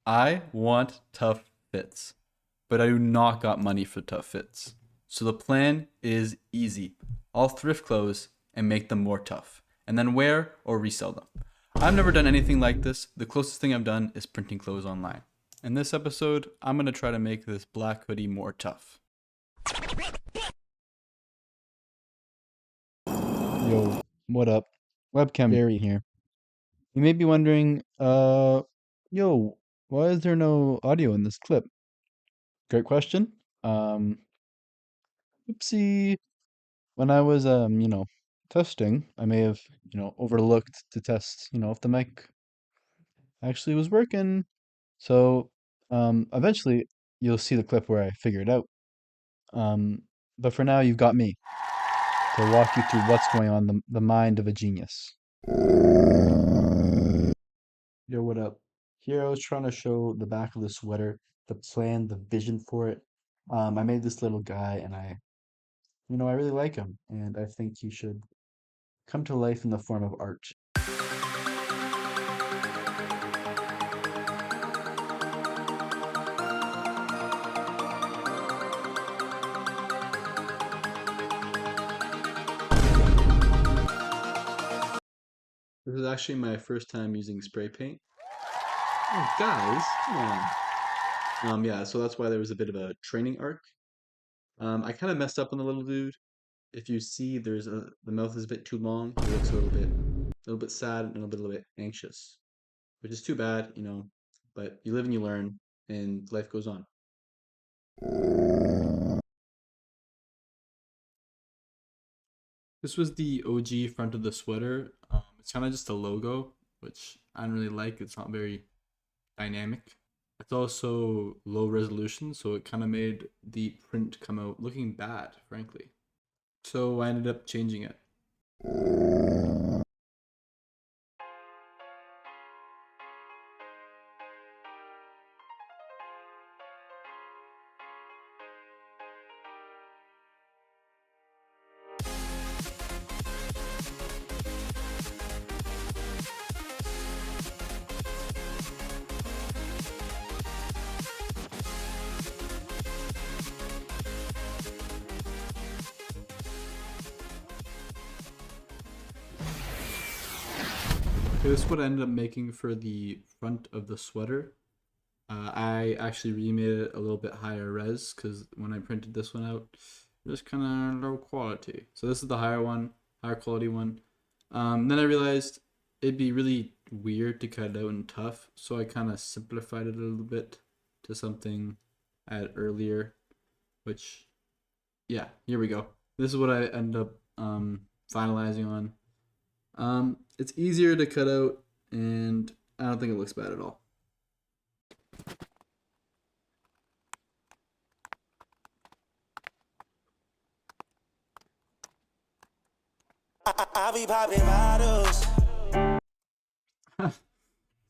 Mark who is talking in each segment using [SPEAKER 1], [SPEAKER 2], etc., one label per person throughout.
[SPEAKER 1] I want tough fits, but I do not got money for tough fits. So the plan is easy. I'll thrift clothes and make them more tough, and then wear or resell them. I've never done anything like this. The closest thing I've done is printing clothes online. In this episode, I'm going to try to make this black hoodie more tough.
[SPEAKER 2] Yo, what up? Webcam Barry here. You may be wondering, yo, why is there no audio in this clip? Great question. Um, Oopsie. When I was, testing, I may have, overlooked to test, if the mic actually was working. So, eventually you'll see the clip where I figure it out. Um, but for now, you've got me to walk you through what's going on in the mind of a genius. Yo, what up? Here I was trying to show the back of the sweater, the plan, the vision for it. I made this little guy and I really like him and I think he should come to life in the form of art.
[SPEAKER 1] This is actually my first time using spray paint. Oh, guys, come on. Yeah, so that's why there was a bit of a training arc. I kind of messed up on the little dude. If you see, the mouth is a bit too long. He looks a little bit sad and a little bit anxious, which is too bad. But you live and you learn, and life goes on. This was the OG front of the sweater. It's kind of just a logo, which I don't really like. It's not very dynamic. It's also low resolution, so it kind of made the print come out looking bad, frankly. So I ended up changing it. Okay, this is what I ended up making for the front of the sweater. I actually remade it a little bit higher res because when I printed this one out, it was kind of low quality. So this is the higher quality one. Then I realized it'd be really weird to cut it out in tough, so I kind of simplified it a little bit to something I had earlier, which, yeah, here we go. This is what I end up finalizing on. It's easier to cut out, and I don't think it looks bad at all.
[SPEAKER 3] I be popping bottles.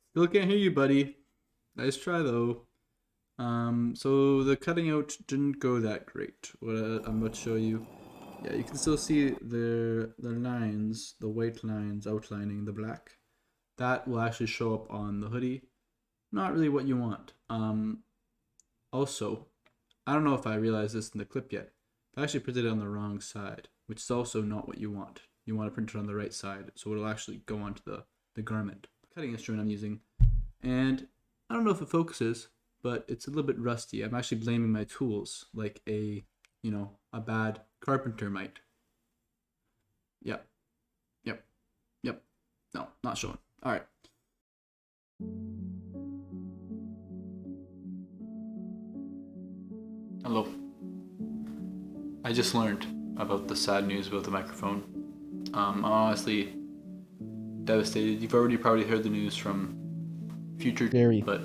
[SPEAKER 1] Still can't hear you, buddy. Nice try though. So the cutting out didn't go that great. What I'm about to show you, yeah, you can still see the lines, the white lines outlining the black. That will actually show up on the hoodie. Not really what you want. Also, I don't know if I realized this in the clip yet. I actually printed it on the wrong side, which is also not what you want. You want to print it on the right side, so it'll actually go onto the garment. Cutting instrument I'm using, and I don't know if it focuses, but it's a little bit rusty. I'm actually blaming my tools, like a bad carpenter might. Yep, yep, yep. No, not showing. All right. Hello. I just learned about the sad news about the microphone. I'm honestly devastated. You've already probably heard the news from future
[SPEAKER 2] Barry.
[SPEAKER 1] but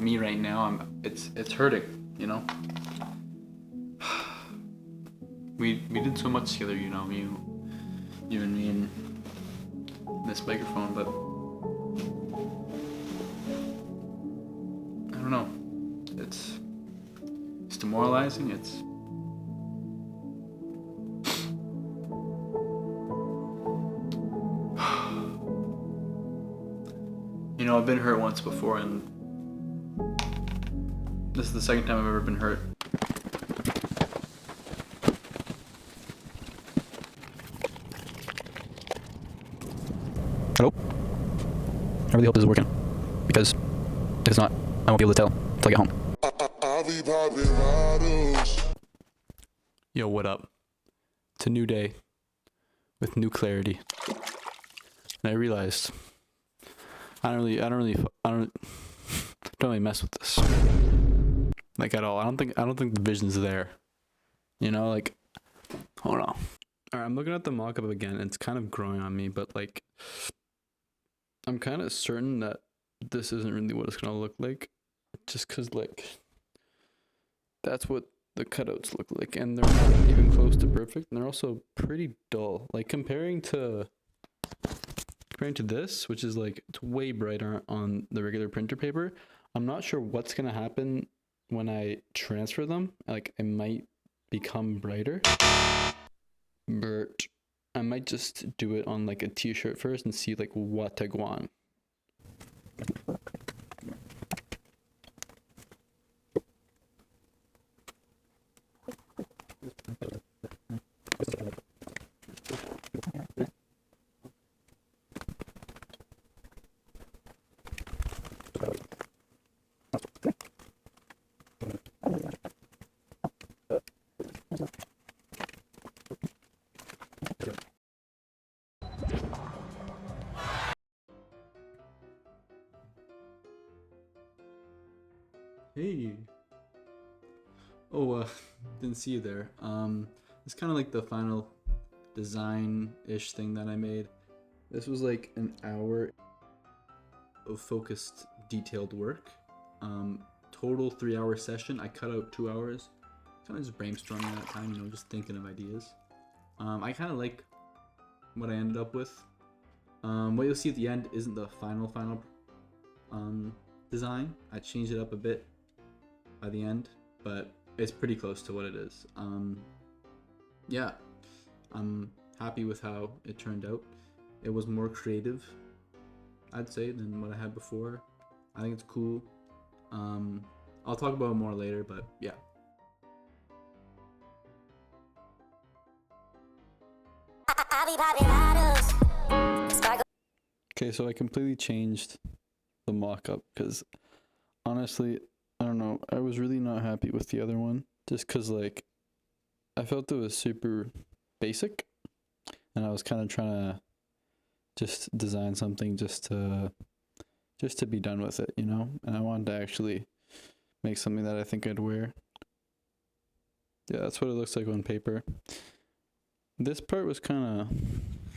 [SPEAKER 1] me right now, it's hurting. We did so much together. You and me and this microphone, but I don't know. It's demoralizing. It's know, I've been hurt once before, and this is the second time I've ever been hurt.
[SPEAKER 3] Hello? I really hope this is working, because if it's not, I won't be able to tell until I get home. Yo, what up? It's a new day with new clarity, and I realized I don't really mess with this like at all. I don't think the vision's there. You know, like, hold on. All right, I'm looking at the mock-up again, and it's kind of growing on me, but like, I'm kind of certain that this isn't really what it's gonna look like, just cause like, that's what the cutouts look like, and they're not even close to perfect, and they're also pretty dull. Like comparing to this, which is like, it's way brighter on the regular printer paper. I'm not sure what's gonna happen when I transfer them. Like, it might become brighter, but I might just do it on like a t-shirt first and see like what I want.
[SPEAKER 1] Hey. Oh, didn't see you there. It's kind of like the final design-ish thing that I made. This was like an hour of focused, detailed work. Total 3-hour session. I cut out 2 hours. Kind of just brainstorming that time, you know, just thinking of ideas. I kind of like what I ended up with. What you'll see at the end isn't the final design. I changed it up a bit by the end, but it's pretty close to what it is. Yeah, I'm happy with how it turned out. It was more creative, I'd say, than what I had before. I think it's cool. I'll talk about it more later, but yeah.
[SPEAKER 3] Okay, so I completely changed the mock-up because honestly, I don't know, I was really not happy with the other one just because like I felt it was super basic, and I was kind of trying to just design something just to be done with it, you know? And I wanted to actually make something that I think I'd wear. Yeah, that's what it looks like on paper. This part was kind of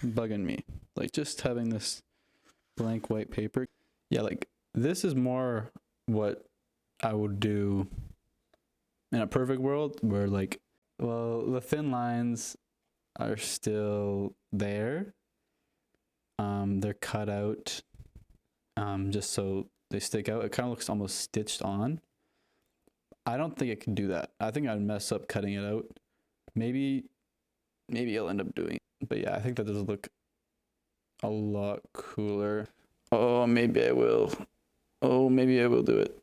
[SPEAKER 3] bugging me, like just having this blank white paper. Yeah, like this is more what I would do in a perfect world, where like, well, the thin lines are still there. They're cut out just so they stick out. It kind of looks almost stitched on. I don't think it can do that. I think I'd mess up cutting it out. Maybe I'll end up doing it. But yeah, I think that does look a lot cooler. Oh, maybe I will. Oh, maybe I will do it.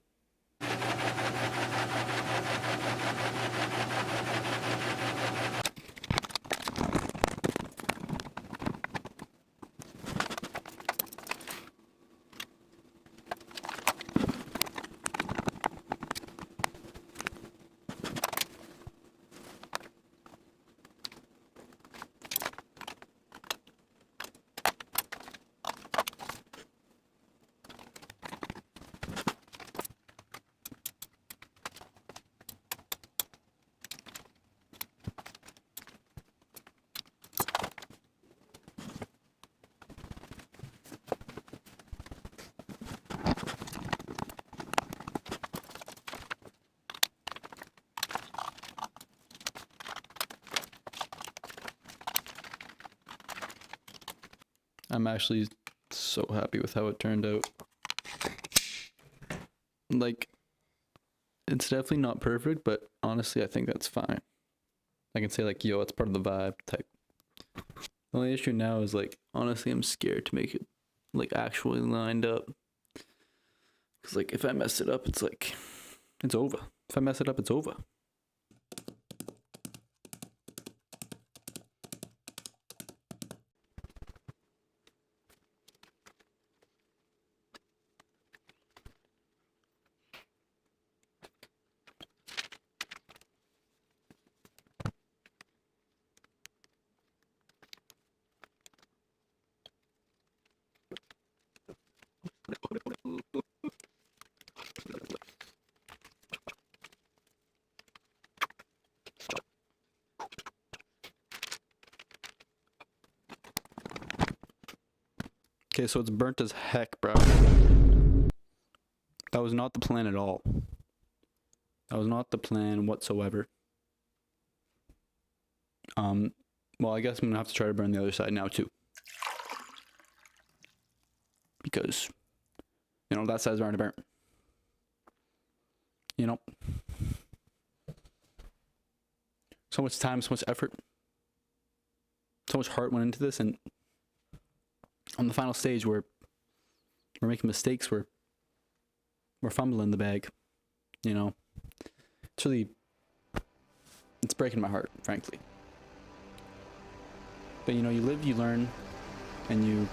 [SPEAKER 3] I'm actually so happy with how it turned out. Like, it's definitely not perfect, but honestly, I think that's fine. I can say like, yo, it's part of the vibe type. The only issue now is like, honestly, I'm scared to make it like actually lined up. Because, like, if I mess it up, it's like, it's over. If I mess it up, it's over. Okay, so it's burnt as heck, bro. That was not the plan at all. That was not the plan whatsoever. Well, I guess I'm gonna have to try to burn the other side now too. Because, you know, that side's already burnt. You know? So much time, so much effort. So much heart went into this, and on the final stage where we're making mistakes, we're fumbling the bag. You know? It's breaking my heart, frankly. But you know, you live, you learn, and you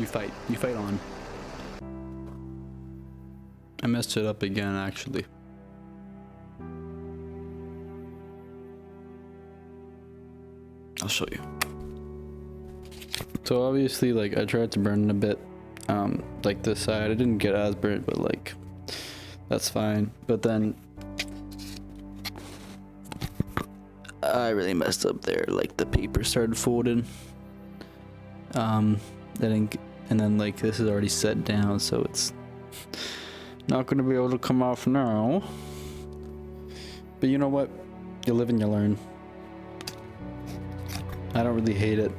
[SPEAKER 3] fight. You fight on. I messed it up again, actually. I'll show you. So obviously, like, I tried to burn it a bit. Like this side, I didn't get as burnt, but like, that's fine. But then I really messed up there. Like, the paper started folding. And then like, this is already set down, so it's not gonna be able to come off now. But you know what? You live and you learn. I don't really hate it.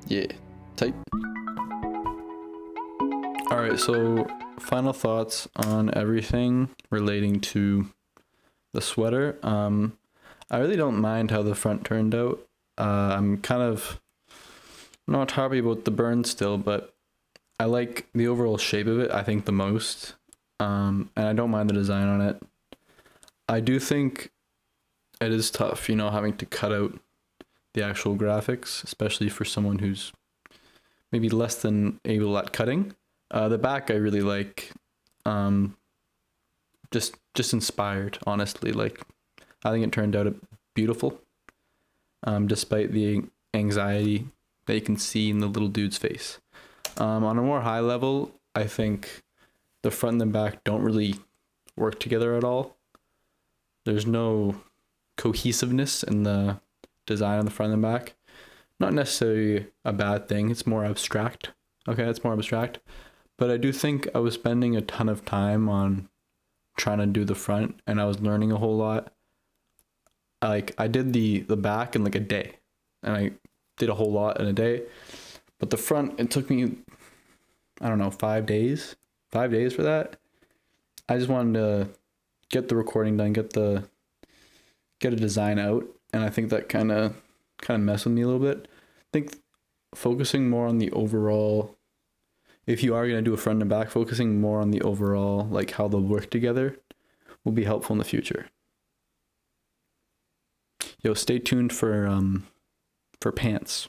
[SPEAKER 3] Yeah, tight. Alright, so final thoughts on everything relating to the sweater. I really don't mind how the front turned out. I'm kind of not happy about the burn still, but I like the overall shape of it, I think, the most. And I don't mind the design on it. I do think it is tough, you know, having to cut out the actual graphics, especially for someone who's maybe less than able at cutting. The back I really like. Just inspired, honestly. Like, I think it turned out beautiful, despite the anxiety that you can see in the little dude's face. On a more high level, I think the front and the back don't really work together at all. There's no cohesiveness in the design on the front and the back. Not necessarily a bad thing, it's more abstract. Okay, it's more abstract. But I do think I was spending a ton of time on trying to do the front, and I was learning a whole lot. Like, I did the back in like a day, and I did a whole lot in a day. But the front, it took me, I don't know, 5 days. 5 days for that. I just wanted to get the recording done, get a design out, and I think that kind of messed with me a little bit. I think focusing more on the overall, if you are going to do a front and back, focusing more on the overall, like how they'll work together, will be helpful in the future. Yo, stay tuned for pants.